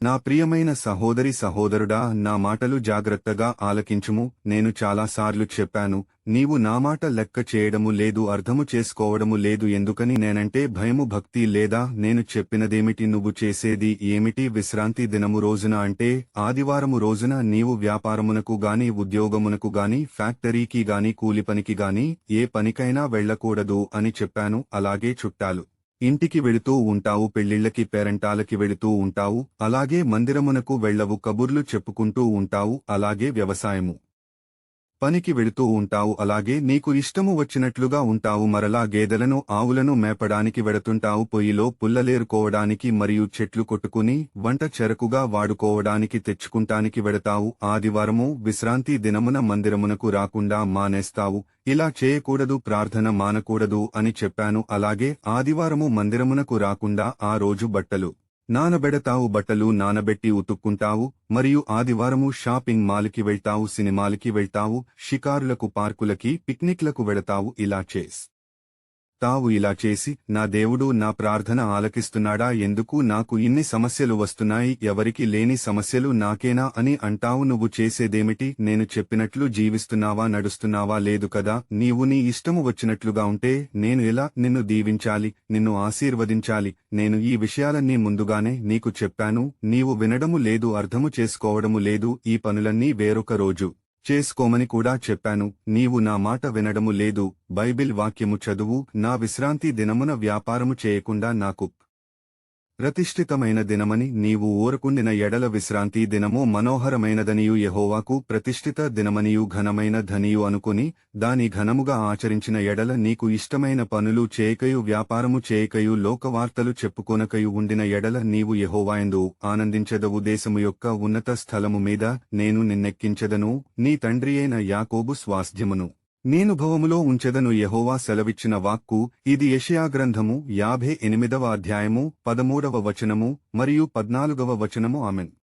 నా ప్రియమైన సహోదరి సహోదరుడా, నా మాటలు జాగ్రత్తగా ఆలకించుము. నేను చాలాసార్లు చెప్పాను, నీవు నా మాట లెక్క చేయడము లేదు, అర్థము చేసుకోవడము లేదు. ఎందుకని? నేనంటే భయము, భక్తి లేదా? నేను చెప్పినదేమిటి? నువ్వు చేసేది ఏమిటి? విశ్రాంతి దినము రోజున అంటే ఆదివారము రోజున నీవు వ్యాపారమునకు గాని, ఉద్యోగమునకు గాని, ఫ్యాక్టరీకి గాని, కూలిపనికి గాని ఏ పనికైనా వెళ్లకూడదు అని చెప్పాను. అలాగే చుట్టాలు ఇంటికి వెళుతూ ఉంటావు, పెళ్లిళ్లకి పేరంటాలకి వెళుతూ ఉంటావు, అలాగే మందిరమునకు వెళ్లవు, కబుర్లు చెప్పుకుంటూ ఉంటావు, అలాగే వ్యవసాయము పనికి వెళుతూ ఉంటావు, అలాగే నీకు ఇష్టము వచ్చినట్లుగా ఉంటావు. మరలా గేదెలను ఆవులను మేపడానికి వెడుతుంటావు, పొయ్యిలో పుల్లలేరుకోవడానికి మరియు చెట్లు కొట్టుకుని వంట చెరకుగా వాడుకోవడానికి తెచ్చుకుంటానికి వెడతావు. ఆదివారము విశ్రాంతి దినమున మందిరమునకు రాకుండా మానేస్తావు. ఇలా చేయకూడదు, ప్రార్థన మానకూడదు అని చెప్పాను. అలాగే ఆదివారము మందిరమునకు రాకుండా ఆ రోజు బట్టలు నానబెడతావు, బట్టలు నానబెట్టి ఉతుక్కుంటావు. మరియు ఆదివారము షాపింగ్ మాల్కి వెళ్తావు, సినిమాలకి వెళ్తావు, షికారులకు, పార్కులకి, పిక్నిక్లకు వెడతావు. ఇలా చేసి నా దేవుడు నా ప్రార్థన ఆలకిస్తున్నాడా? ఎందుకు నాకు ఇన్ని సమస్యలు వస్తున్నాయి? ఎవరికి లేని సమస్యలు నాకేనా అని అంటావు. నువ్వు చేసేదేమిటి? నేను చెప్పినట్లు జీవిస్తున్నావా? నడుస్తున్నావా? లేదు కదా. నీవు నీ ఇష్టము వచ్చినట్లుగా ఉంటే నేను ఎలా నిన్ను దీవించాలి, నిన్ను ఆశీర్వదించాలి? నేను ఈ విషయాలన్నీ ముందుగానే నీకు చెప్పాను. నీవు వినడము లేదు, అర్థము చేసుకోవడము లేదు. ఈ పనులన్నీ వేరొక రోజు చేసుకోమని కూడా చెప్పాను. నీవు నా మాట వినడము లేదు. బైబిల్ వాక్యము చదువు. నా విశ్రాంతి దినమున వ్యాపారము చేయకుండా నాకు ప్రతిష్ఠితమైన దినమని నీవు ఊరకుండిన ఎడల, విశ్రాంతి దినము మనోహరమైనదనియు యెహోవాకు ప్రతిష్ఠిత దినమనియు ఘనమైన ధనియు అనుకుని దాని ఘనముగా ఆచరించిన ఎడల, నీకు ఇష్టమైన పనులు చేయకయు, వ్యాపారము చేయకయు, లోకవార్తలు చెప్పుకొనకయు ఉండిన ఎడల నీవు యెహోవాయందు ఆనందించెదవు. దేశము యొక్క ఉన్నత స్థలము మీద నేను నిన్నెక్కించెదను, నీ తండ్రియైన యాకోబు స్వాస్థ్యమును నేను భవములో ఉంచెదను. యెహోవా సెలవిచ్చిన వాక్కు ఇది. యెషయా గ్రంథము 58వ అధ్యాయము 13వ వచనము మరియు 14వ వచనము. ఆమెన్.